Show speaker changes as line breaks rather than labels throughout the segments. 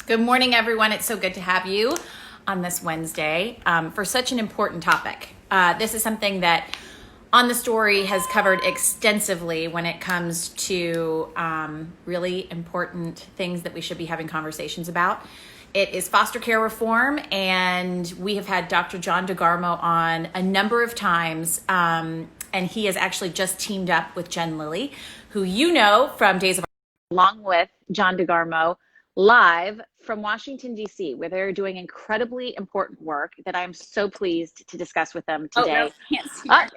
Good morning, everyone. It's so good to have you on this Wednesday for such an important topic. This is something that On the Story has covered extensively when it comes to really important things that we should be having conversations about. It is foster care reform, and we have had Dr. John DeGarmo on a number of times, and he has actually just teamed up with Jen Lilley, who you know from Days of along with John DeGarmo, live from Washington, D.C., where they're doing incredibly important work that I'm so pleased to discuss with them today.
Oh, no, can't see Hi,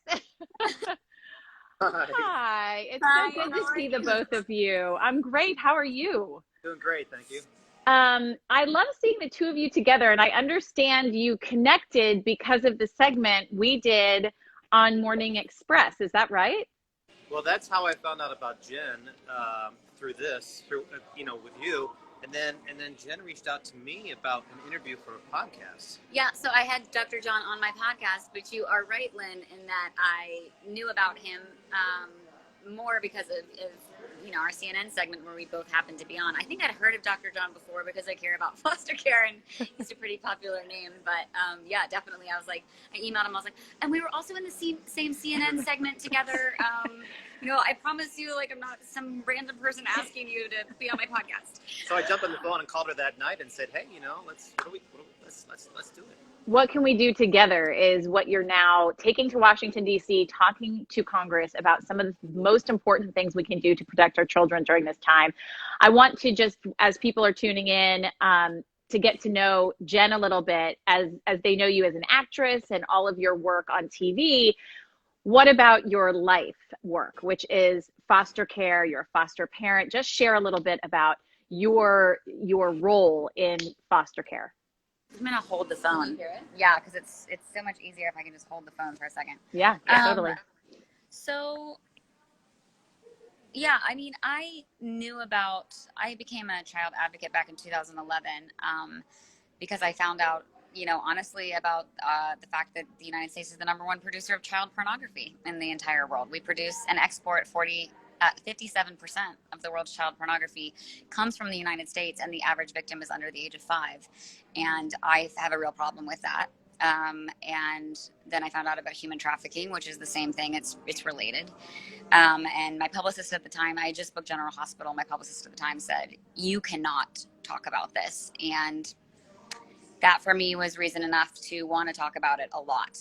guys.
Hi.
Hi. It's
Hi,
so good to
how are
see the
you?
both of you. I'm great. How are you?
Doing great, thank you.
I love seeing the two of you together, and I understand you connected because of the segment we did on Morning Express. Is that right?
Well, that's how I found out about Jen through with you, and then Jen reached out to me about an interview for a podcast.
Yeah, so I had Dr. John on my podcast, but you are right, Lynn, in that I knew about him more because of our CNN segment where we both happened to be on. I think I'd heard of Dr. John before because I care about foster care, and he's a pretty popular name. But yeah, definitely, I emailed him. I was like, and we were also in the same CNN segment together. I promise you, I'm not some random person asking you to be on my podcast.
So I jumped on the phone and called her that night and said, hey, let's do it.
What can we do together is what you're now taking to Washington, D.C., talking to Congress about some of the most important things we can do to protect our children during this time. I want to just, as people are tuning in, to get to know Jen a little bit as they know you as an actress and all of your work on TV. What about your life work, which is foster care? You're a foster parent. Just share a little bit about your role in foster care.
I'm gonna hold the phone. Can you hear it? Yeah, because it's so much easier if I can just hold the phone for a second.
Yeah, totally.
So, yeah, I mean, I became a child advocate back in 2011 because I found out, honestly, about the fact that the United States is the #1 producer of child pornography in the entire world. We produce and export 57% of the world's child pornography comes from the United States, and the average victim is under the age of 5. And I have a real problem with that. And then I found out about human trafficking, which is the same thing. It's related. And my publicist at the time, I just booked General Hospital. My publicist at the time said, you cannot talk about this. And that for me was reason enough to want to talk about it a lot,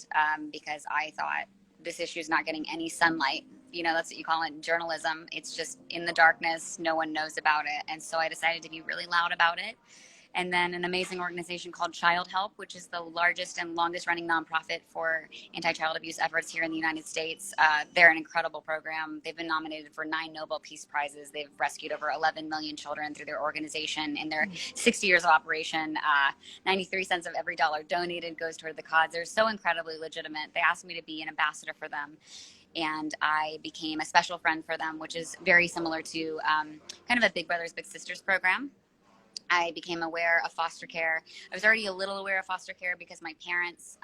because I thought this issue is not getting any sunlight. That's what you call it in journalism. It's just in the darkness. No one knows about it. And so I decided to be really loud about it. And then an amazing organization called Child Help, which is the largest and longest running nonprofit for anti-child abuse efforts here in the United States. They're an incredible program. They've been nominated for 9 Nobel Peace Prizes. They've rescued over 11 million children through their organization. In their 60 years of operation, 93 cents of every dollar donated goes toward the cause. They're so incredibly legitimate. They asked me to be an ambassador for them. And I became a special friend for them, which is very similar to kind of a Big Brothers Big Sisters program. I became aware of foster care. I was already a little aware of foster care because my parents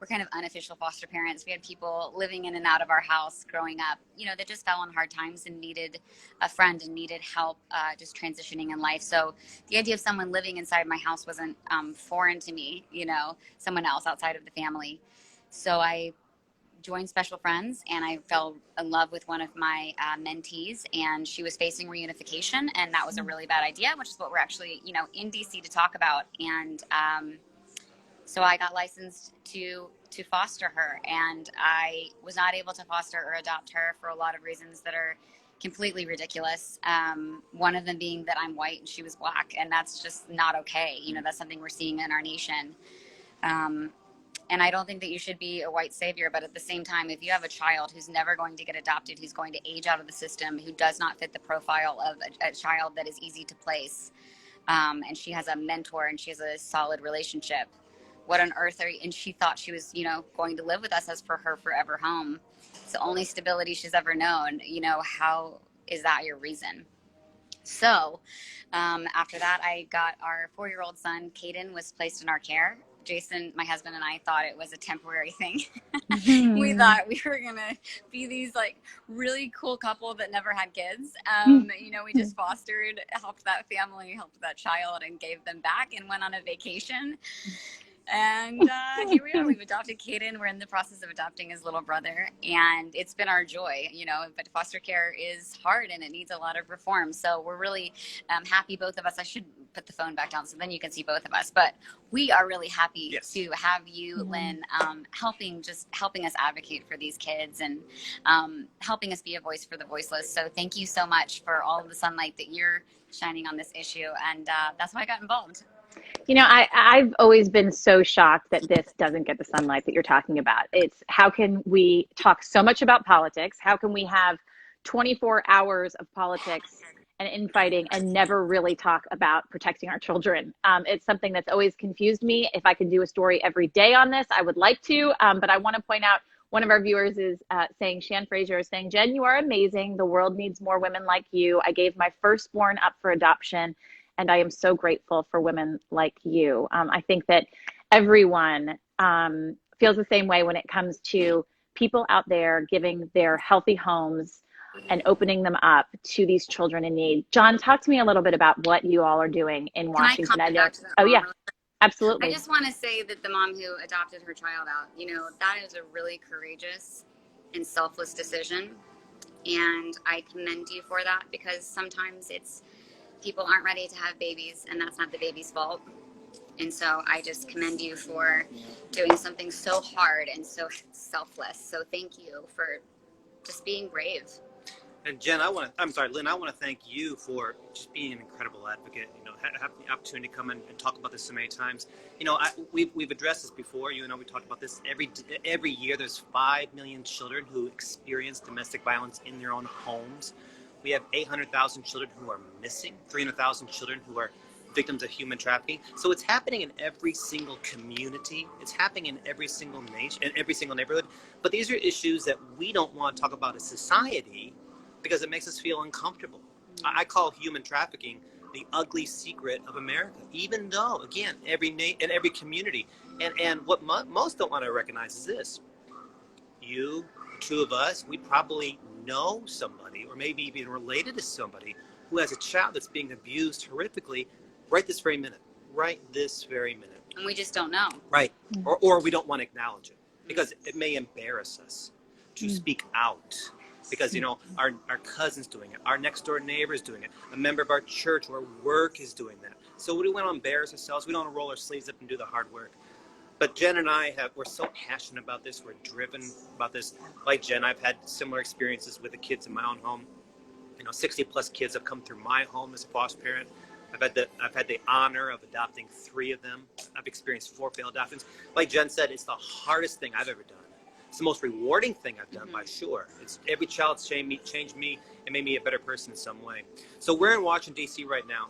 were kind of unofficial foster parents. We had people living in and out of our house growing up, that just fell on hard times and needed a friend and needed help just transitioning in life. So the idea of someone living inside my house wasn't foreign to me, someone else outside of the family. So I joined Special Friends, and I fell in love with one of my mentees, and she was facing reunification, and that was a really bad idea, which is what we're actually, in DC to talk about. And so I got licensed to foster her, and I was not able to foster or adopt her for a lot of reasons that are completely ridiculous. One of them being that I'm white and she was black, and that's just not okay. That's something we're seeing in our nation. And I don't think that you should be a white savior, but at the same time, if you have a child who's never going to get adopted, who's going to age out of the system, who does not fit the profile of a child that is easy to place, and she has a mentor and she has a solid relationship, what on earth are you? And she thought she was, going to live with us as for her forever home. It's the only stability she's ever known. How is that your reason? So after that, I got our 4-year-old son, Caden, was placed in our care Jason, my husband, and I thought it was a temporary thing.
Mm-hmm.
We thought we were going to be these like really cool couple that never had kids. You know, we just fostered, helped that family, helped that child, and gave them back and went on a vacation. And here we are. We've adopted Caden. We're in the process of adopting his little brother, and it's been our joy, you know, but foster care is hard and it needs a lot of reform. So we're really happy, both of us. I should put the phone back down so then you can see both of us. But we are really happy to have you, Lynn, helping us advocate for these kids and helping us be a voice for the voiceless. So thank you so much for all of the sunlight that you're shining on this issue. And that's why I got involved.
You know, I've always been so shocked that this doesn't get the sunlight that you're talking about. It's how can we talk so much about politics? How can we have 24 hours of politics and infighting and never really talk about protecting our children? It's something that's always confused me. If I could do a story every day on this, I would like to. But I want to point out, one of our viewers is saying, Shan Fraser is saying, Jen, you are amazing. The world needs more women like you. I gave my firstborn up for adoption, and I am so grateful for women like you. I think that everyone feels the same way when it comes to people out there giving their healthy homes and opening them up to these children in need. John, talk to me a little bit about what you all are doing in Washington.
Can I comment back to that?
Oh, yeah, absolutely.
I just want to say that the mom who adopted her child out, you know, that is a really courageous and selfless decision. And I commend you for that, because sometimes people aren't ready to have babies, and that's not the baby's fault. And so I just commend you for doing something so hard and so selfless. So thank you for just being brave.
And Jen, Lynn, I want to thank you for just being an incredible advocate. You know, having the opportunity to come in and talk about this so many times. You know, we've addressed this before. You know, we talked about this every year. There's 5 million children who experience domestic violence in their own homes. We have 800,000 children who are missing, 300,000 children who are victims of human trafficking. So it's happening in every single community. It's happening in every single nation, in every single neighborhood. But these are issues that we don't want to talk about as society because it makes us feel uncomfortable. I call human trafficking the ugly secret of America, even though, again, in every community. And what most don't want to recognize is this. You, two of us, we probably know somebody, or maybe even related to somebody who has a child that's being abused horrifically right this very minute.
And we just don't know.
Right. Or we don't want to acknowledge it because it may embarrass us to speak out. Because, you know, our cousin's doing it, our next door neighbor is doing it, a member of our church or work is doing that. So we don't want to embarrass ourselves. We don't want to roll our sleeves up and do the hard work. But Jen and I we're so passionate about this. We're driven about this. Like Jen, I've had similar experiences with the kids in my own home. You know, 60 plus kids have come through my home as a foster parent. I've had the honor of adopting 3 of them. I've experienced 4 failed adoptions. Like Jen said, it's the hardest thing I've ever done. It's the most rewarding thing I've done, by sure. It's every child's changed me and made me a better person in some way. So we're in Washington, D.C. right now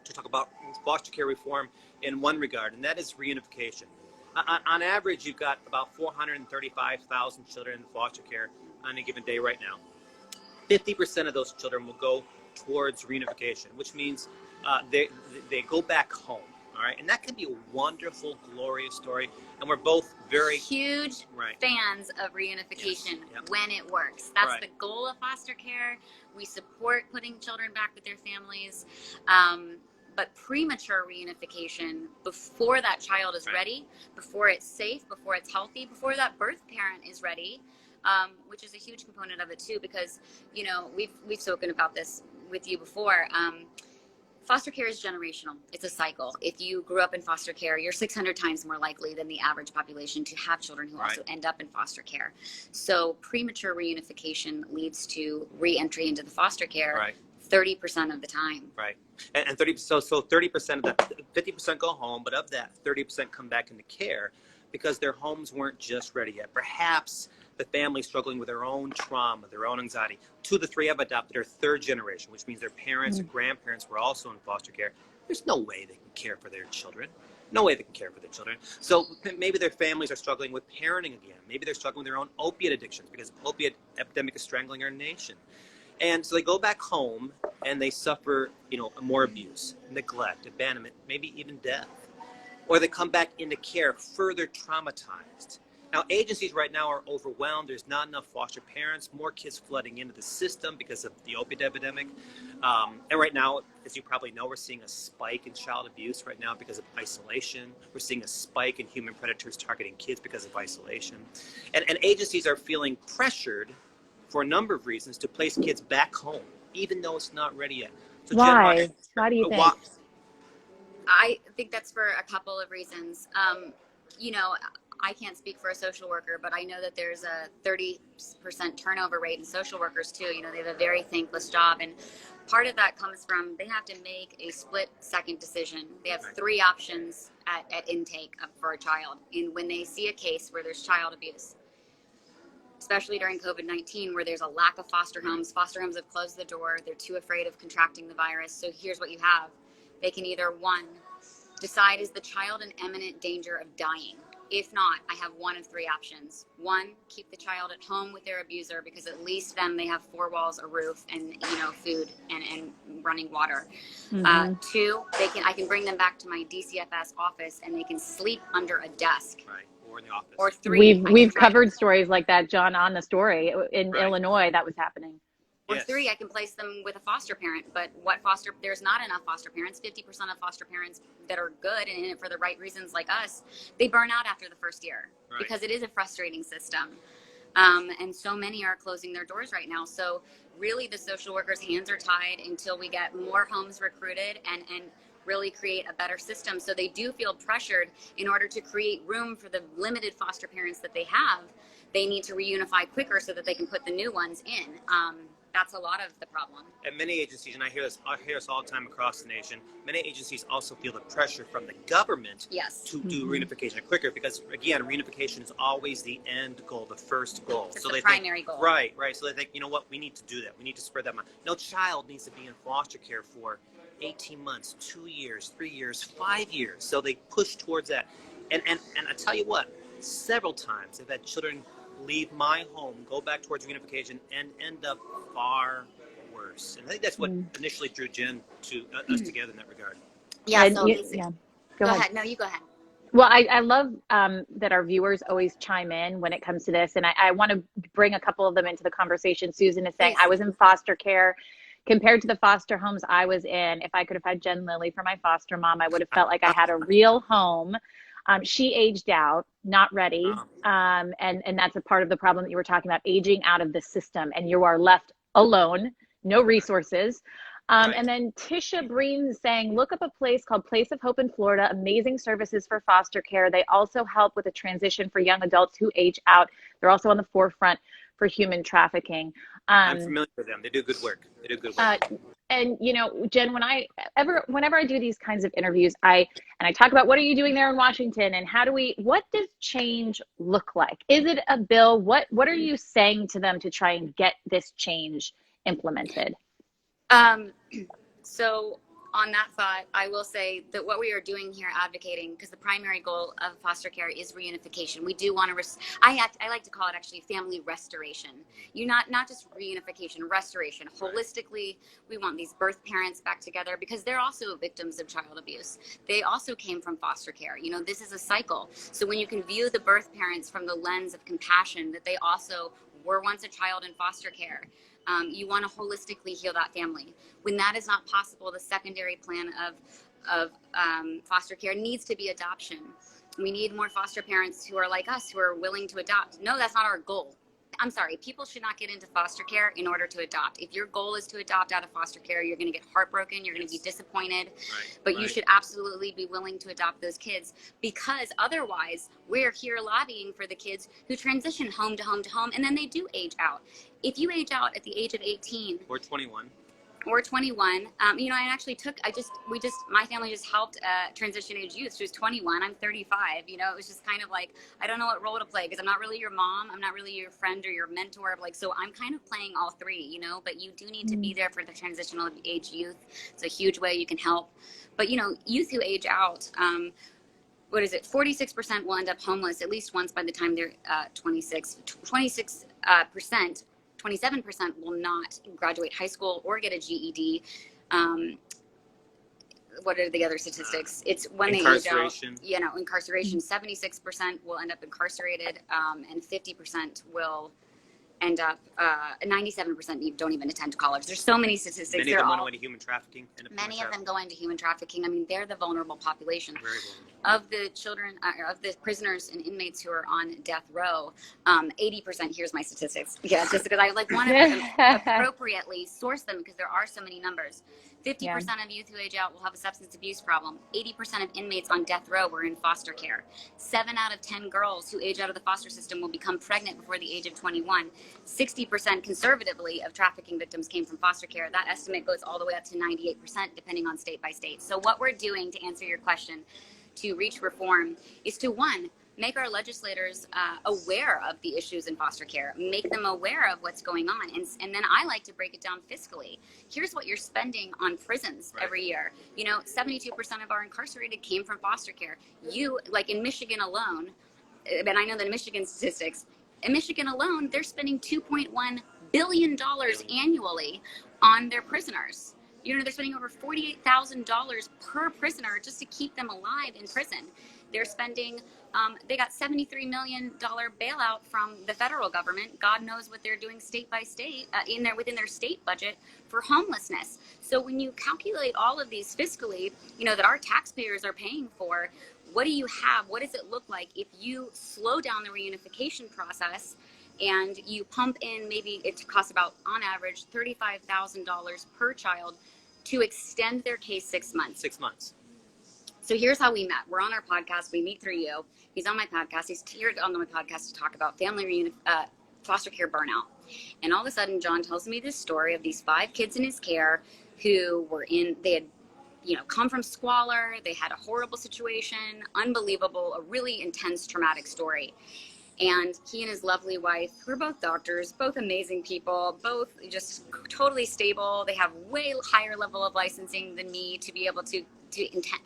to talk about foster care reform in one regard, and that is reunification. On average, you've got about 435,000 children in foster care on a given day right now. 50% of those children will go towards reunification, which means they go back home. All right, and that can be a wonderful, glorious story. And we're both very
huge fans of reunification when it works. That's the goal of foster care. We support putting children back with their families. But premature reunification, before that child is ready, before it's safe, before it's healthy, before that birth parent is ready, which is a huge component of it too, because, you know, we've spoken about this with you before. Foster care is generational. It's a cycle. If you grew up in foster care, you're 600 times more likely than the average population to have children who also end up in foster care. So premature reunification leads to re-entry into the foster care 30% of the time. Right.
And 30% of that, 50% go home, but of that, 30% come back into care because their homes weren't just ready yet. Perhaps the family struggling with their own trauma, their own anxiety. 2 of the 3 have adopted are 3rd generation, which means their parents or grandparents were also in foster care. There's no way they can care for their children. No way they can care for their children. So maybe their families are struggling with parenting again. Maybe they're struggling with their own opiate addictions because the opiate epidemic is strangling our nation. And so they go back home and they suffer, you know, more abuse, neglect, abandonment, maybe even death. or they come back into care further traumatized. Now, agencies right now are overwhelmed. There's not enough foster parents, more kids flooding into the system because of the opioid epidemic. And right now, as you probably know, we're seeing a spike in child abuse right now because of isolation. We're seeing a spike in human predators targeting kids because of isolation. And agencies are feeling pressured for a number of reasons to place kids back home, even though it's not ready yet. So
Why?
Jen,
Why do you think?
I think that's for a couple of reasons. You know, I can't speak for a social worker, but I know that there's a 30% turnover rate in social workers too. You know, they have a very thankless job. And part of that comes from they have to make a split second decision. They have three options at intake for a child. And when they see a case where there's child abuse, especially during COVID-19, where there's a lack of foster homes have closed the door. They're too afraid of contracting the virus. So here's what you have. They can either, one, decide, is the child in imminent danger of dying? If not, I have one of three options. One, keep the child at home with their abuser, because at least then they have four walls, a roof, and food and running water.
Mm-hmm.
Two, I can bring them back to my DCFS office and they can sleep under a desk.
Right, or in the office.
Or three,
We've covered stories like that, John, on the story in
Right.
Illinois that was happening.
Or
Yes.
three, I can place them with a foster parent. But there's not enough foster parents. 50% of foster parents that are good and in it for the right reasons like us, they burn out after the first year because it is a frustrating system. And so many are closing their doors right now. So really the social workers' hands are tied until we get more homes recruited and really create a better system. So they do feel pressured in order to create room for the limited foster parents that they have. They need to reunify quicker so that they can put the new ones in. That's a lot of the problem.
And many agencies, and I hear this all the time across the nation, many agencies also feel the pressure from the government to do reunification quicker because, again, reunification is always the end goal, the first goal.
It's
so
the
they
primary goal.
Right. So they think, you know what, we need to do that. We need to spread that money. No child needs to be in foster care for 18 months, 2 years, 3 years, 5 years. So they push towards that. And I tell you what, several times I've had children leave my home, go back towards reunification, and end up far worse. And I think that's what initially drew Jen to us together in that regard.
Yeah.
Go ahead.
No, you go ahead.
Well, I love that our viewers always chime in when it comes to this. And I want to bring a couple of them into the conversation. Susan is saying, I was in foster care. Compared to the foster homes I was in, if I could have had Jen Lilley for my foster mom, I would have felt like I had a real home. She aged out, not ready. And that's a part of the problem that you were talking about, aging out of the system. And you are left alone, no resources. And then Tisha Breen saying, look up a place called Place of Hope in Florida. Amazing services for foster care. They also help with a transition for young adults who age out. They're also on the forefront for human trafficking.
I'm familiar with them. They do good work.
And Jen, whenever I do these kinds of interviews, I talk about what are you doing there in Washington and what does change look like? Is it a bill? What are you saying to them to try and get this change implemented?
So on that thought, I will say that what we are doing here advocating, because the primary goal of foster care is reunification. We do want to, I like to call it actually family restoration. Not just reunification, restoration. Holistically, we want these birth parents back together because they're also victims of child abuse. They also came from foster care. This is a cycle. So when you can view the birth parents from the lens of compassion, that they also were once a child in foster care, you want to holistically heal that family. When that is not possible, the secondary plan of foster care needs to be adoption. We need more foster parents who are like us, who are willing to adopt. No, that's not our goal. I'm sorry, people should not get into foster care in order to adopt. If your goal is to adopt out of foster care, you're going to get heartbroken, you're going to be disappointed, but you should absolutely be willing to adopt those kids, because otherwise we're here lobbying for the kids who transition home to home to home, and then they do age out. If you age out at the age of 18
or 21,
I actually my family just helped transition age youth. She was 21, I'm 35. It was just kind of like, I don't know what role to play because I'm not really your mom, I'm not really your friend or your mentor. So I'm kind of playing all three, but you do need to be there for the transitional age youth. It's a huge way you can help. But, youth who age out, 46% will end up homeless at least once by the time they're 26. 27% will not graduate high school or get a GED. what are the other statistics? It's when they age out, incarceration, 76% will end up incarcerated, and 50% will end up, 97% don't even attend college. There's so many statistics.
Many of them went away to human trafficking.
Many of them go into human trafficking. I mean, they're the vulnerable population.
Very vulnerable.
Of the children, of the prisoners and inmates who are on death row, 80%, here's my statistics. Yeah, just because I want to appropriately source them because there are so many numbers. 50% of youth who age out will have a substance abuse problem. 80% of inmates on death row were in foster care. 7 out of 10 girls who age out of the foster system will become pregnant before the age of 21. 60% conservatively of trafficking victims came from foster care. That estimate goes all the way up to 98%, depending on state by state. So what we're doing, to answer your question, to reach reform is to, one, make our legislators aware of the issues in foster care, make them aware of what's going on. And then I like to break it down fiscally. Here's what you're spending on prisons every year. 72% of our incarcerated came from foster care. Like in Michigan alone, and I know the Michigan statistics, in Michigan alone, they're spending $2.1 billion annually on their prisoners. They're spending over $48,000 per prisoner just to keep them alive in prison. They're spending, they got $73 million bailout from the federal government. God knows what they're doing state by state within their state budget for homelessness. So when you calculate all of these fiscally, that our taxpayers are paying for, what do you have? What does it look like if you slow down the reunification process and you pump in, maybe it costs about, on average, $35,000 per child to extend their case 6 months.
6 months.
So here's how we met. We're on our podcast. We meet through you. He's on my podcast. He's here on my podcast to talk about foster care burnout. And all of a sudden, John tells me this story of these 5 kids in his care who they had, come from squalor. They had a horrible situation, unbelievable, a really intense, traumatic story. And he and his lovely wife, who are both doctors, both amazing people, both just totally stable. They have way higher level of licensing than me to be able to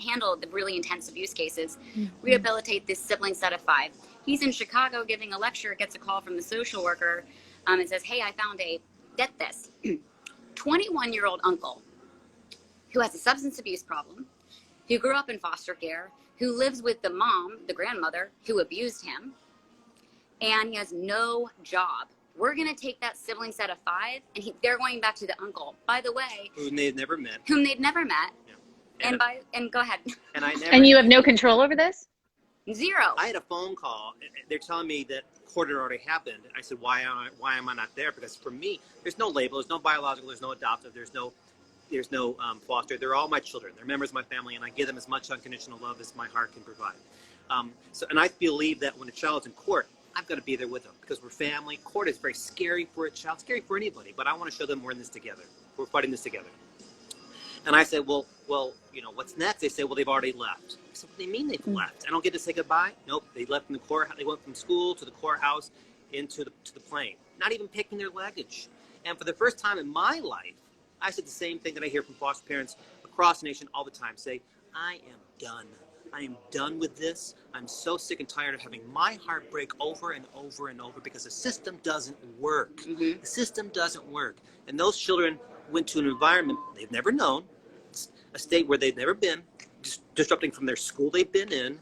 handle the really intense abuse cases, rehabilitate this sibling set of 5. He's in Chicago giving a lecture, gets a call from the social worker and says, hey, I found get this, 21-year-old uncle who has a substance abuse problem, who grew up in foster care, who lives with the mom, the grandmother, who abused him, and he has no job. We're going to take that sibling set of 5, and they're going back to the uncle, by the way.
Whom they've never met.
Yeah. And go ahead.
And you have no control over this?
Zero.
I had a phone call. They're telling me that court had already happened. I said, why am I not there? Because for me, there's no label, there's no biological, there's no adoptive, there's no foster. They're all my children. They're members of my family, and I give them as much unconditional love as my heart can provide. And I believe that when a child's in court, I've got to be there with them because we're family. Court is very scary for a child, scary for anybody, but I want to show them we're in this together. We're fighting this together. And I said, well, what's next? They said, well, they've already left. I said, what do you mean they've left? I don't get to say goodbye? Nope, they left from the courthouse. They went from school to the courthouse into the plane, not even picking their luggage. And for the first time in my life, I said the same thing that I hear from foster parents across the nation all the time, say, I am done. I am done with this. I'm so sick and tired of having my heart break over and over and over because the system doesn't work. The system doesn't work. And those children went to an environment they've never known, a state where they've never been, disrupting from their school they've been in,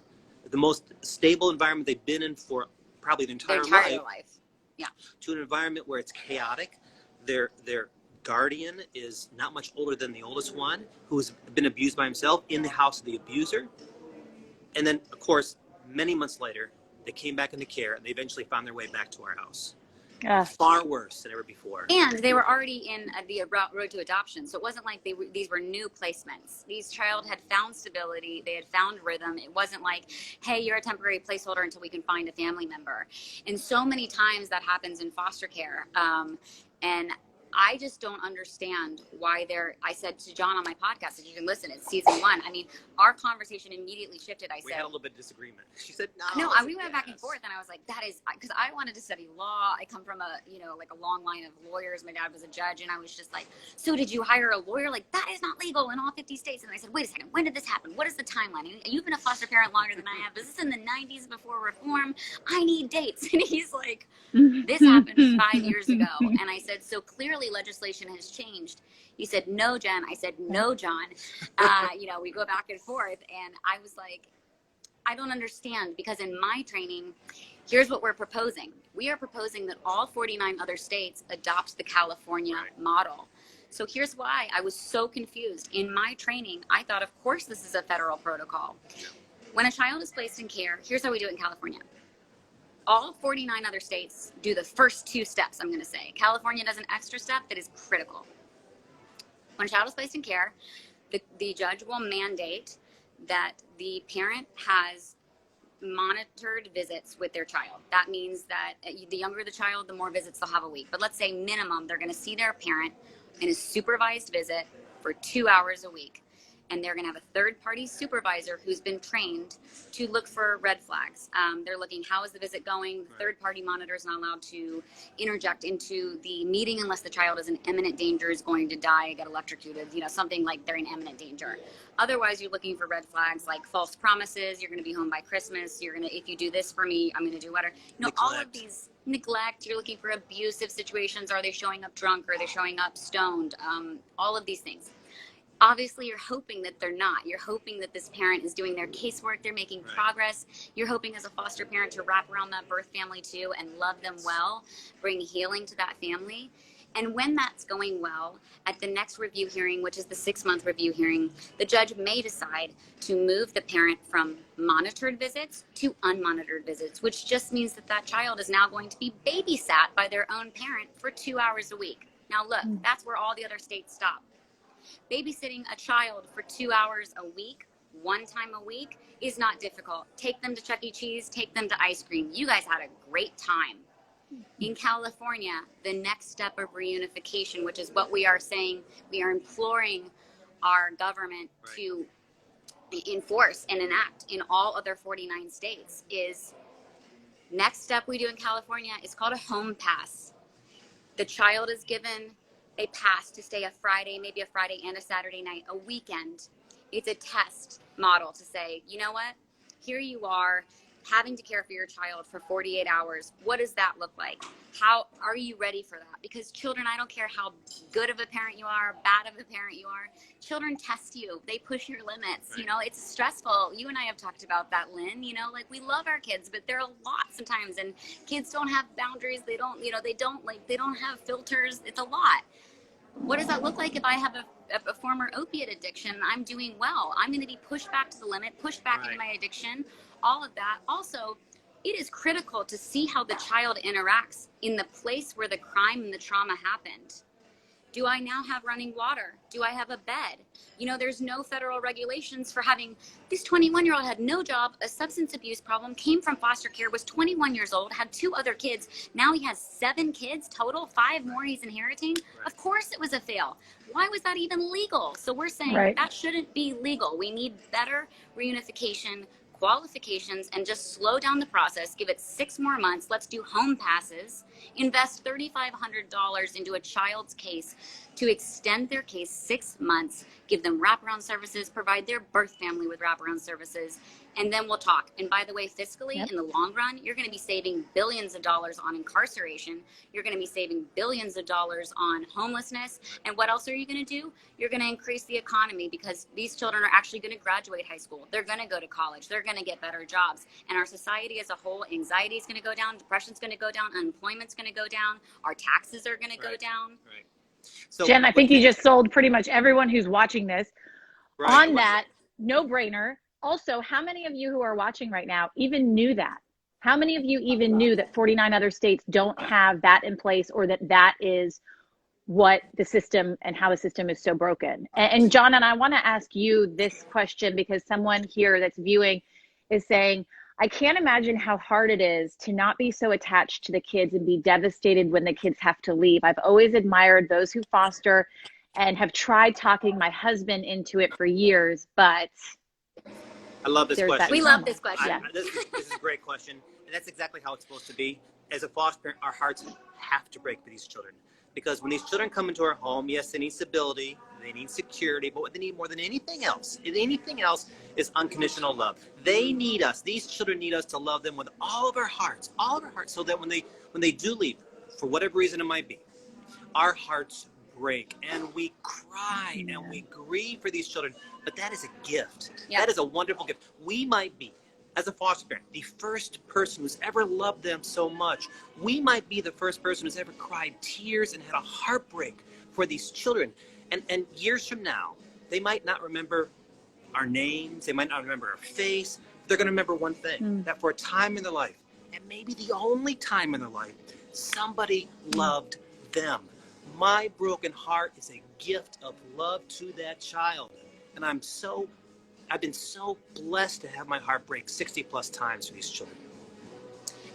the most stable environment they've been in for probably their entire life.
Yeah.
To an environment where it's chaotic. Their guardian is not much older than the oldest one, who's been abused by himself in the house of the abuser. And then, of course, many months later, they came back into care and they eventually found their way back to our house. Far worse than ever before.
And they were already in the road to adoption. So it wasn't like these were new placements. These child had found stability. They had found rhythm. It wasn't like, hey, you're a temporary placeholder until we can find a family member. And so many times that happens in foster care. And I just don't understand why I said to John on my podcast, if you can listen, it's season 1. I mean, our conversation immediately shifted.
We had a little bit of disagreement. She said,
we went back and forth, and I was like, that is, because I wanted to study law. I come from a long line of lawyers. My dad was a judge, and I was just like, so did you hire a lawyer? Like, that is not legal in all 50 states. And I said, wait a second, when did this happen? What is the timeline? You've been a foster parent longer than I have. Is this in the 90s before reform? I need dates. And he's like, this happened 5 years ago. And I said, so clearly clearly legislation has changed. You said, no, Jen. I said, no, John. You know, we go back and forth. And I was like, I don't understand, because in my training, here's what we're proposing. We are proposing that all 49 other states adopt the California model. So here's why I was so confused. In my training, I thought, of course, this is a federal protocol. When a child is placed in care, here's how we do it in California. All 49 other states do the first 2 steps, I'm going to say. California does an extra step that is critical. When a child is placed in care, the judge will mandate that the parent has monitored visits with their child. That means that the younger the child, the more visits they'll have a week. But let's say minimum, they're going to see their parent in a supervised visit for 2 hours a week. And they're going to have a third-party supervisor who's been trained to look for red flags. They're looking, how is the visit going? The third-party monitor is not allowed to interject into the meeting unless the child is in imminent danger, is going to die, get electrocuted, you know, something like they're in imminent danger. Otherwise, you're looking for red flags like false promises. You're going to be home by Christmas. You're going to, if you do this for me, I'm going to do whatever. You know, all of these neglect. You're looking for abusive situations. Are they showing up drunk? Are they showing up stoned? All of these things. Obviously, you're hoping that they're not. You're hoping that this parent is doing their casework. They're making progress. You're hoping as a foster parent to wrap around that birth family too and love them well, bring healing to that family. And when that's going well, at the next review hearing, which is the 6-month review hearing, the judge may decide to move the parent from monitored visits to unmonitored visits, which just means that that child is now going to be babysat by their own parent for 2 hours a week. Now look, that's where all the other states stop. Babysitting a child for 2 hours a week, 1 time a week, is not difficult. Take them to Chuck E. Cheese, take them to ice cream. You guys had a great time. In California, the next step of reunification, which is what we are saying, we are imploring our government to enforce and enact in all other 49 states, is next step we do in California is called a home pass. The child is given a pass to stay a Friday, maybe a Friday and a Saturday night, a weekend. It's a test model to say, you know what, here you are having to care for your child for 48 hours. What does that look like? How are you ready for that? Because children, I don't care how good of a parent you are, bad of a parent you are, children test you. They push your limits. You know, it's stressful. You and I have talked about that, Lynn. You know, like, we love our kids, but they're a lot sometimes, and kids don't have boundaries. They don't, you know, they don't have filters. It's a lot. What does that look like if I have a former opiate addiction? I'm doing well. I'm going to be pushed back to the limit, pushed back into my addiction, all of that. Also, it is critical to see how the child interacts in the place where the crime and the trauma happened. Do I now have running water? Do I have a bed? You know, there's no federal regulations for having, this 21-year-old had no job, a substance abuse problem, came from foster care, was 21 years old, had 2 other kids. Now he has 7 kids total, 5 more he's inheriting. Of course it was a fail. Why was that even legal? So we're saying that shouldn't be legal. We need better reunification qualifications and just slow down the process. Give it 6 more months. Let's do home passes. Invest $3,500 into a child's case to extend their case 6 months. Give them wraparound services. Provide their birth family with wraparound services. And then we'll talk. And by the way, fiscally, in the long run, you're going to be saving billions of dollars on incarceration. You're going to be saving billions of dollars on homelessness. And what else are you going to do? You're going to increase the economy, because these children are actually going to graduate high school. They're going to go to college. They're going to get better jobs. And our society as a whole, anxiety is going to go down. Depression is going to go down. Unemployment's going to go down. Our taxes are going to go down.
So,
Jen, I think you just sold pretty much everyone who's watching this on that no-brainer. Also, how many of you who are watching right now even knew that? How many of you even knew that 49 other states don't have that in place, or that is what the system and how the system is so broken? And John, and I want to ask you this question, because someone here that's viewing is saying, I can't imagine how hard it is to not be so attached to the kids and be devastated when the kids have to leave. I've always admired those who foster and have tried talking my husband into it for years, but
I love this question.
We love this question.
This is a great question. And that's exactly how it's supposed to be. As a foster parent, our hearts have to break for these children. Because when these children come into our home, yes, they need stability, they need security, but what they need more than anything else is unconditional love. They need us. These children need us to love them with all of our hearts, so that when they do leave, for whatever reason it might be, our hearts break and we cry and we grieve for these children, but that is a gift. That is a wonderful gift. We might be, as a foster parent, the first person who's ever loved them so much. We might be the first person who's ever cried tears and had a heartbreak for these children. And years from now, they might not remember our names, they might not remember our face. They're going to remember one thing, that for a time in their life, and maybe the only time in their life, somebody loved them. My broken heart is a gift of love to that child. And I've been so blessed to have my heart break 60 plus times for these children.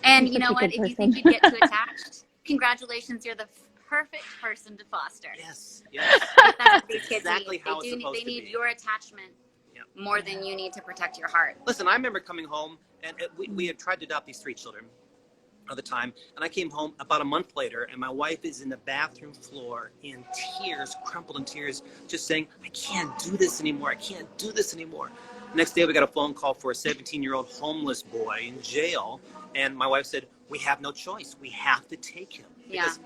And you know what? If you think you'd get too attached, congratulations, you're the perfect person to foster.
Yes, yes.
That's what these kids
exactly
need.
how it's supposed
They
to be.
need your attachment more than you need to protect your heart.
Listen, I remember coming home, and we had tried to adopt these 3 children at the time, and I came home about a month later, and my wife is in the bathroom floor in tears, crumpled in tears, just saying, I can't do this anymore. I can't do this anymore. Next day, we got a phone call for a 17-year-old homeless boy in jail, and my wife said, we have no choice. We have to take him. Because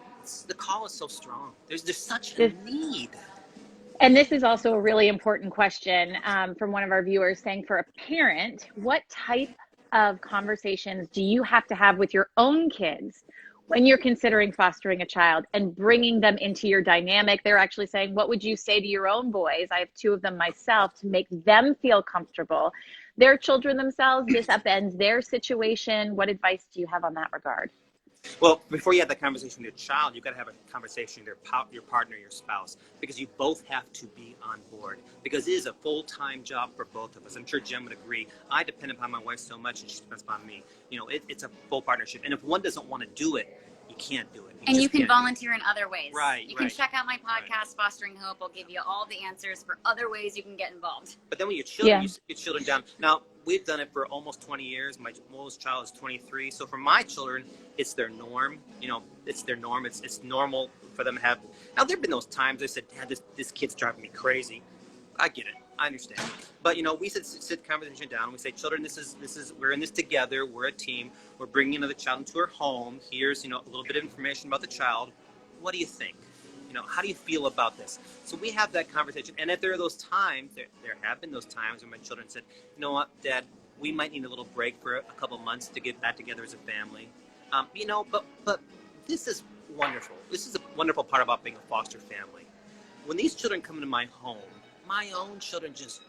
the call is so strong. There's such a need.
And this is also a really important question from one of our viewers saying, for a parent, what type of conversations do you have to have with your own kids when you're considering fostering a child and bringing them into your dynamic? They're actually saying, what would you say to your own boys? I have 2 of them myself, to make them feel comfortable. They're children themselves. This upends their situation. What advice do you have on that regard?
Well, before you have that conversation with your child, you've got to have a conversation with your partner, your spouse, because you both have to be on board. Because it is a full-time job for both of us. I'm sure Jen would agree. I depend upon my wife so much, and she depends upon me. You know, it's a full partnership. And if one doesn't want to do it, you can't do it.
You can volunteer in other ways.
Right.
You can check out my podcast, Fostering Hope. I'll give you all the answers for other ways you can get involved.
But then when your children, you sit your children down. Now, we've done it for almost 20 years. My oldest child is 23. So for my children, it's their norm. You know, it's their norm. It's normal for them to have. Now, there have been those times they said, Dad, this kid's driving me crazy. I get it. I understand. But, you know, we sit the conversation down and we say, children, this is, we're in this together. We're a team. We're bringing another child into our home. Here's, a little bit of information about the child. What do you think? How do you feel about this? So we have that conversation. And if there are those times, there have been those times when my children said, you know what, Dad, we might need a little break for a couple months to get back together as a family. But this is wonderful. This is a wonderful part about being a foster family. When these children come into my home, my own children just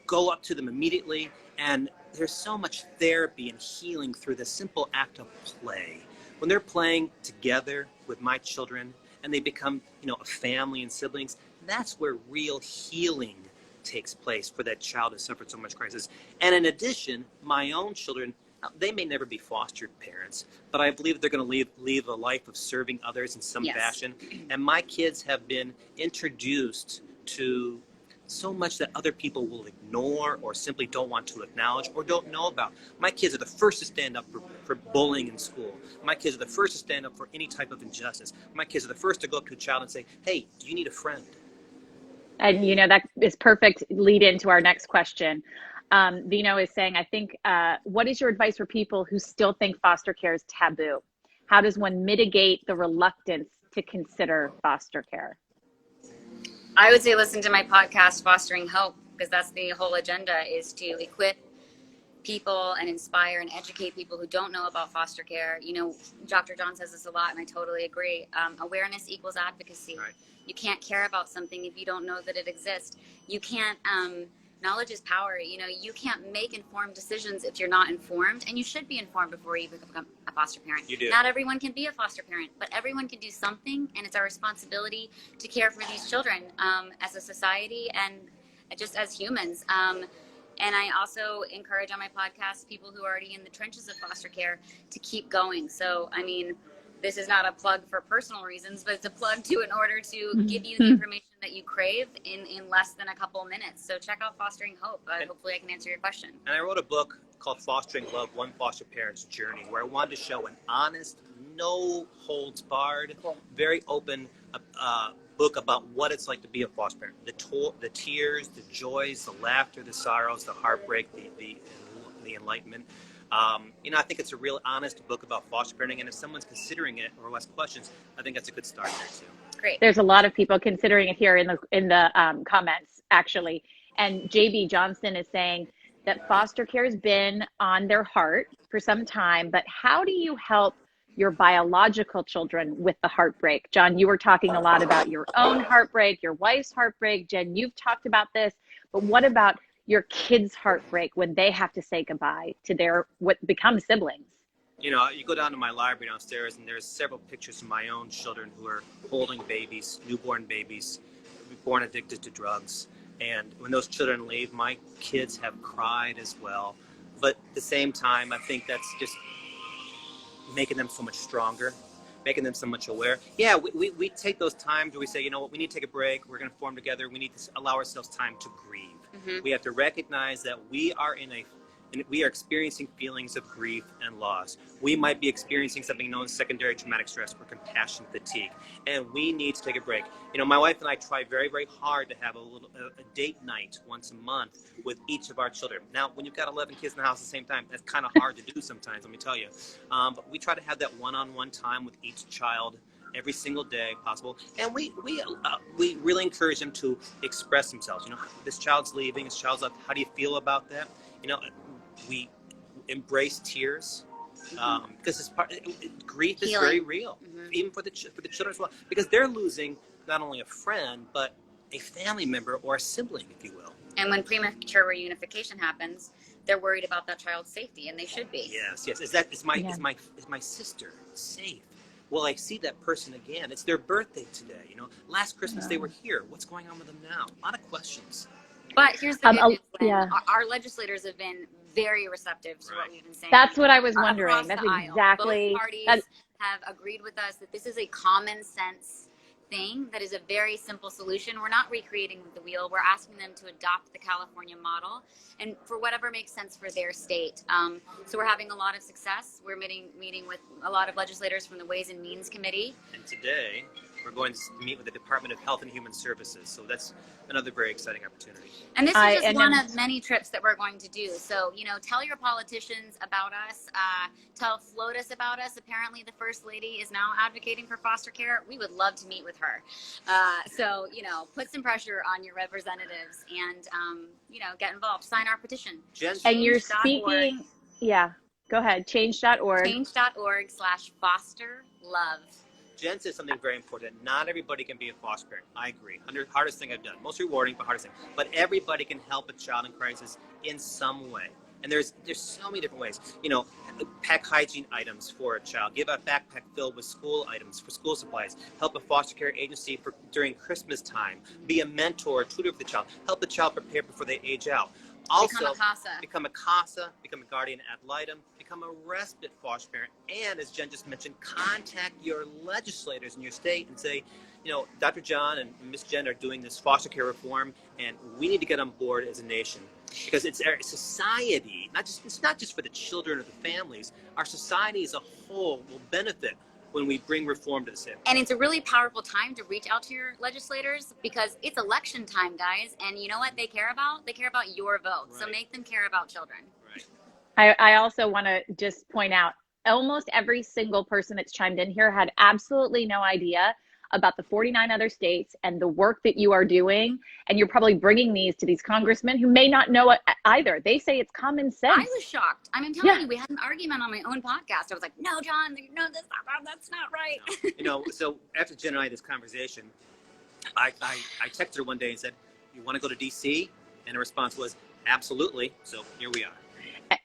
go up to them immediately, and there's so much therapy and healing through the simple act of play. When they're playing together with my children and they become, a family and siblings, that's where real healing takes place for that child who suffered so much crisis. And in addition, my own children, they may never be foster parents, but I believe they're going to leave a life of serving others in some fashion. And my kids have been introduced to so much that other people will ignore or simply don't want to acknowledge or don't know about. My kids are the first to stand up for bullying in school. My kids are the first to stand up for any type of injustice. My kids are the first to go up to a child and say, hey, do you need a friend?
And, that is perfect lead into our next question. Vino is saying, I think, what is your advice for people who still think foster care is taboo? How does one mitigate the reluctance to consider foster care?
I would say listen to my podcast, Fostering Hope, because that's the whole agenda, is to equip people and inspire and educate people who don't know about foster care. Dr. John says this a lot, and I totally agree. Awareness equals advocacy. Right. You can't care about something if you don't know that it exists. You can't, knowledge is power. You can't make informed decisions if you're not informed, and you should be informed before you become a foster parent.
You do.
Not everyone can be a foster parent, but everyone can do something, and it's our responsibility to care for these children as a society and just as humans. And I also encourage on my podcast people who are already in the trenches of foster care to keep going. So, this is not a plug for personal reasons, but it's a plug in order to give you the information that you crave in less than a couple minutes. So check out Fostering Hope. Hopefully I can answer your question.
And I wrote a book called Fostering Love, One Foster Parent's Journey, where I wanted to show an honest, no holds barred, very open book about what it's like to be a foster parent. The tears, the joys, the laughter, the sorrows, the heartbreak, the enlightenment. I think it's a real honest book about foster parenting, and if someone's considering it or has questions, I think that's a good start there too.
Great.
There's a lot of people considering it here in the comments, actually. And JB Johnston is saying that foster care has been on their heart for some time, but how do you help your biological children with the heartbreak? John, you were talking a lot about your own heartbreak, your wife's heartbreak. Jen, you've talked about this, but what about your kids' heartbreak when they have to say goodbye to their what become siblings?
You go down to my library downstairs, and there's several pictures of my own children who are holding babies, newborn babies, born addicted to drugs. And when those children leave, my kids have cried as well. But at the same time, I think that's just making them so much stronger, making them so much aware. Yeah, we take those times where we say, you know what, we need to take a break. We're going to form together. We need to allow ourselves time to grieve. Mm-hmm. We have to recognize that we are we are experiencing feelings of grief and loss. We might be experiencing something known as secondary traumatic stress or compassion fatigue, and we need to take a break. My wife and I try very, very hard to have a date night once a month with each of our children. Now, when you've got 11 kids in the house at the same time, that's kind of hard to do sometimes, let me tell you. But we try to have that one-on-one time with each child every single day possible, and we really encourage them to express themselves. This child's leaving, this child's left. How do you feel about that? We embrace tears because it's grief is very real, even for the children as well, because they're losing not only a friend but a family member or a sibling, if you will.
And when premature reunification happens, they're worried about that child's safety, and they should be.
Yes. Is my sister safe? Will I see that person again? It's their birthday today. Last Christmas they were here. What's going on with them now? A lot of questions.
But here's the good news, our legislators have been very receptive to what we've been saying.
That's what I was wondering. That's
exactly. Both parties have agreed with us that this is a common sense thing that is a very simple solution. We're not recreating the wheel. We're asking them to adopt the California model and for whatever makes sense for their state. So we're having a lot of success. We're meeting with a lot of legislators from the Ways and Means Committee.
And today we're going to meet with the Department of Health and Human Services. So that's another very exciting opportunity.
And this is just one of many trips that we're going to do. So, tell your politicians about us. Tell FLOTUS about us. Apparently, the First Lady is now advocating for foster care. We would love to meet with her. So, put some pressure on your representatives and, get involved. Sign our petition.
And you're speaking, go ahead. Change.org.
Change.org/fosterlove.
Jen said something very important. Not everybody can be a foster parent. I agree. Hardest thing I've done. Most rewarding, but hardest thing. But everybody can help a child in crisis in some way. And there's so many different ways. Pack hygiene items for a child. Give a backpack filled with school items for school supplies. Help a foster care agency during Christmas time. Be a mentor or tutor for the child. Help the child prepare before they age out. Also, become a CASA, become a guardian ad litem, become a respite foster parent, and as Jen just mentioned, contact your legislators in your state and say, Dr. John and Miss Jen are doing this foster care reform, and we need to get on board as a nation because it's our society. It's not just for the children or the families. Our society as a whole will benefit when we bring reform to the city.
And it's a really powerful time to reach out to your legislators because it's election time, guys. And you know what they care about? They care about your vote. Right. So make them care about children.
Right.
I also want to just point out, almost every single person that's chimed in here had absolutely no idea about the 49 other states and the work that you are doing. And you're probably bringing these to these congressmen who may not know it either. They say it's common sense.
I was shocked. I'm telling you, we had an argument on my own podcast. I was like, no, John, no, that's not right.
No. So after Jen and I had this conversation, I texted her one day and said, you want to go to DC? And her response was, absolutely. So here we are.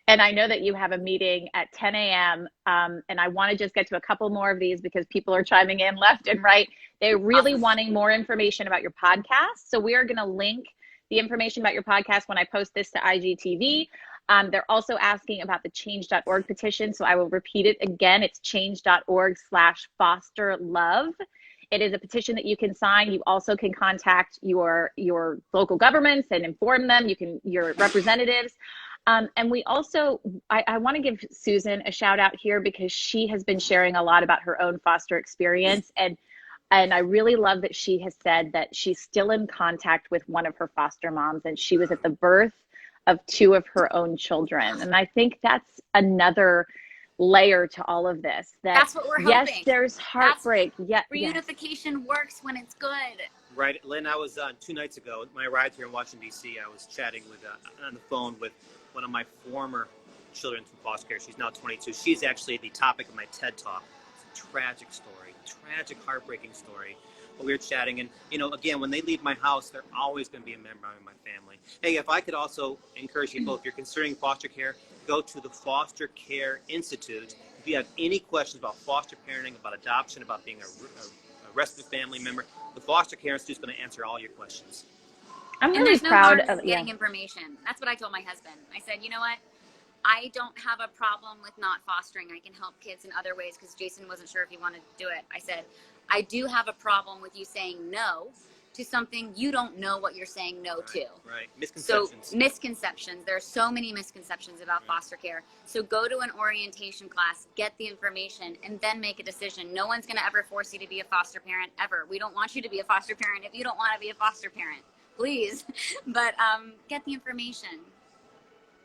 And I know that you have a meeting at 10 a.m. And I want to just get to a couple more of these because people are chiming in left and right. They're really wanting more information about your podcast. So we are going to link the information about your podcast when I post this to IGTV. They're also asking about the change.org petition. So I will repeat it again. It's change.org/fosterlove. It is a petition that you can sign. You also can contact your local governments and inform them. Your representatives. And we also, I want to give Susan a shout out here because she has been sharing a lot about her own foster experience. And I really love that she has said that she's still in contact with one of her foster moms, and she was at the birth of two of her own children. And I think that's another layer to all of this.
That's what we're
yes,
hoping.
there's heartbreak.
Reunification works when it's good.
Right, Lynn, I was 2 nights ago, when I arrived here in Washington, D.C., I was chatting with on the phone with one of my former children from foster care. She's now 22. She's actually the topic of my TED Talk. It's a tragic story, tragic, heartbreaking story. But we were chatting, and, again, when they leave my house, they're always going to be a member of my family. Hey, if I could also encourage people, if you're considering foster care, go to the Foster Care Institute. If you have any questions about foster parenting, about adoption, about being a respite family member, the Foster Care Institute is going to answer all your questions.
I'm
and
really
there's no
proud
harm
of
in getting information. That's what I told my husband. I said, you know what? I don't have a problem with not fostering. I can help kids in other ways, because Jason wasn't sure if he wanted to do it. I said, I do have a problem with you saying no to something you don't know what you're saying no to.
Right. Misconceptions.
So misconceptions. There are so many misconceptions about foster care. So go to an orientation class, get the information, and then make a decision. No one's going to ever force you to be a foster parent, ever. We don't want you to be a foster parent if you don't want to be a foster parent. Please. But get the information.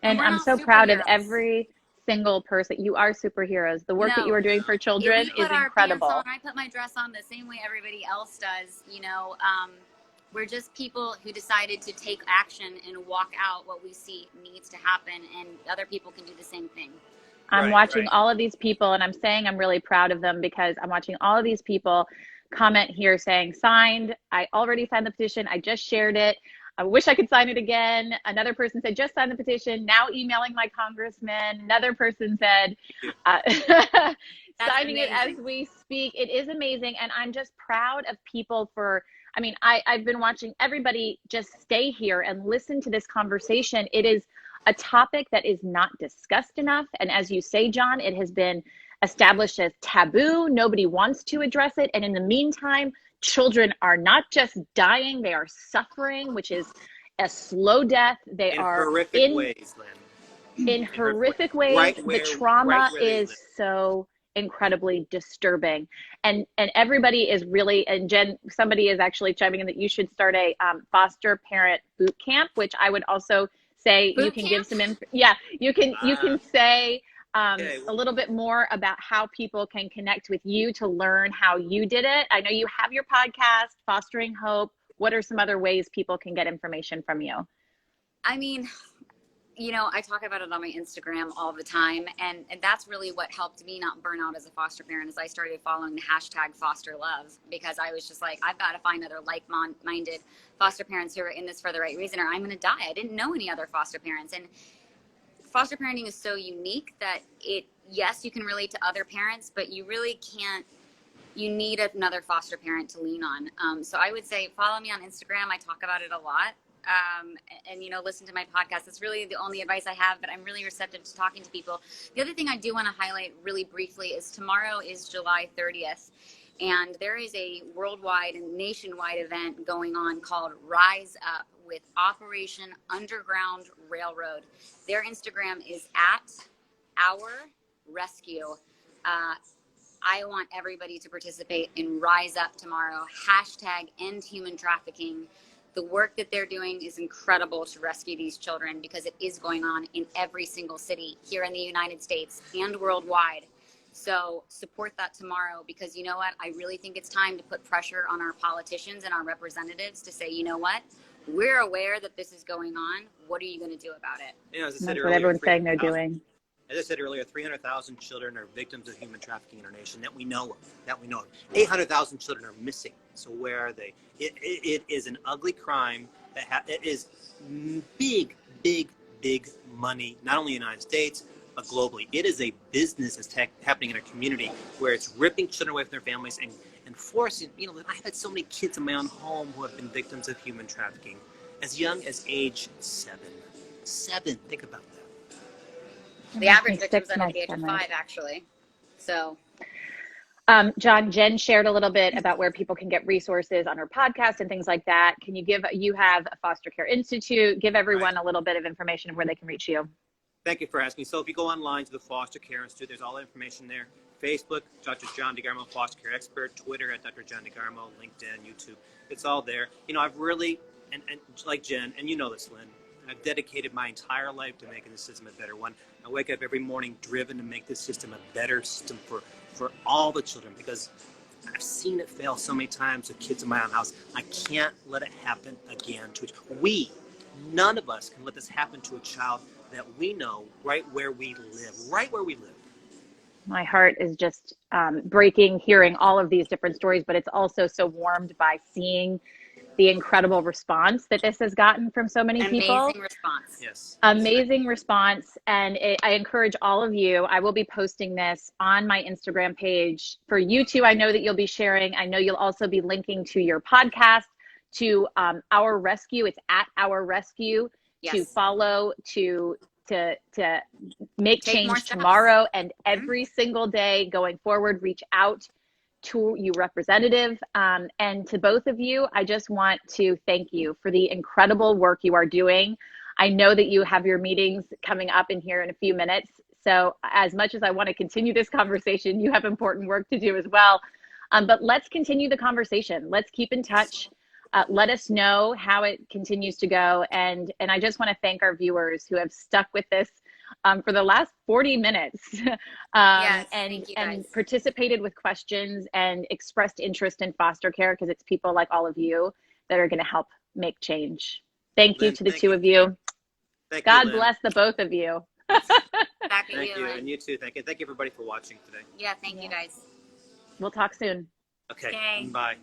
And I'm so proud of every single person. You are superheroes. The work that you are doing for children is incredible.
I put my dress on the same way everybody else does. We're just people who decided to take action and walk out what we see needs to happen, and other people can do the same thing.
I'm watching all of these people, and I'm saying I'm really proud of them, because I'm watching all of these people comment here saying, signed. I already signed the petition. I just shared it. I wish I could sign it again. Another person said, just sign the petition. Now emailing my congressman. Another person said, signing it as we speak. It is amazing. And I'm just proud of people I've been watching everybody just stay here and listen to this conversation. It is a topic that is not discussed enough. And as you say, John, it has been established as taboo. Nobody wants to address it. And in the meantime, children are not just dying, they are suffering, which is a slow death. They are
horrific ways, Lynn.
In horrific ways. The trauma is so incredibly disturbing. And everybody is really, and Jen, somebody is actually chiming in that you should start a foster parent boot camp, which I would also say you can give some you can say a little bit more about how people can connect with you to learn how you did it. I know you have your podcast, Fostering Hope. What are some other ways people can get information from you?
I mean, I talk about it on my Instagram all the time. And that's really what helped me not burn out as a foster parent, is I started following the hashtag foster love, because I was just like, I've got to find other like-minded foster parents who are in this for the right reason, or I'm going to die. I didn't know any other foster parents. And foster parenting is so unique that yes, you can relate to other parents, but you really can't. You need another foster parent to lean on. So I would say follow me on Instagram. I talk about it a lot. And listen to my podcast. That's really the only advice I have, but I'm really receptive to talking to people. The other thing I do want to highlight really briefly is tomorrow is July 30th. And there is a worldwide and nationwide event going on called Rise Up with Operation Underground Railroad. Their Instagram is @OurRescue. I want everybody to participate in Rise Up tomorrow. #End Human Trafficking. The work that they're doing is incredible to rescue these children, because it is going on in every single city here in the United States and worldwide. So support that tomorrow, because you know what? I really think it's time to put pressure on our politicians and our representatives to say, you know what? We're aware that this is going on. What are you going to do about it?
As I said
That's
earlier,
what everyone's saying they're doing.
As I said earlier, 300,000 children are victims of human trafficking in our nation that we know of. 800,000 children are missing. So where are they? It is an ugly crime it is big, big, big money, not only in the United States, but globally. It is a business that's happening in our community, where it's ripping children away from their families and forcing, I've had so many kids in my own home who have been victims of human trafficking as young as age 7. 7, think about that.
The average victim is under the age of 5, actually. So,
John, Jen shared a little bit about where people can get resources on her podcast and things like that. Can you have a Foster Care Institute, give everyone a little bit of information of where they can reach you?
Thank you for asking. So if you go online to the Foster Care Institute, there's all the information there. Facebook, Dr. John DeGarmo, Foster Care Expert. Twitter @Dr. John DeGarmo. LinkedIn, YouTube. It's all there. I've really, and like Jen, and you know this, Lynn, I've dedicated my entire life to making the system a better one. I wake up every morning driven to make this system a better system for all the children, because I've seen it fail so many times with kids in my own house. I can't let it happen again to none of us can let this happen to a child that we know right where we live.
My heart is just breaking hearing all of these different stories, but it's also so warmed by seeing the incredible response that this has gotten from so many people.
Amazing response.
Yes.
Amazing response. And I encourage all of you, I will be posting this on my Instagram page. For you two, I know that you'll be sharing. I know you'll also be linking to your podcast, to Our Rescue. It's at Our Rescue,
Yes.
to follow, to make
Take
change
more steps.
tomorrow and every single day going forward. Reach out to you, representative, and to both of you. I just want to thank you for the incredible work you are doing. I know that you have your meetings coming up in here in a few minutes. So as much as I want to continue this conversation, you have important work to do as well. But let's continue the conversation. Let's keep in touch. Let us know how it continues to go. And I just want to thank our viewers who have stuck with this for the last 40 minutes
Yes, thank you guys.
and participated with questions and expressed interest in foster care, because it's people like all of you that are going to help make change. Thank you
Lynn,
to the
thank
two
you.
of you.
Thank
God
you, Lynn.
bless the both of you.
Back at
Thank you,
Lynn.
and you too. Thank you. Thank you, everybody, for watching today.
Yeah, thank you guys.
We'll talk soon.
Okay,
Yay.
bye.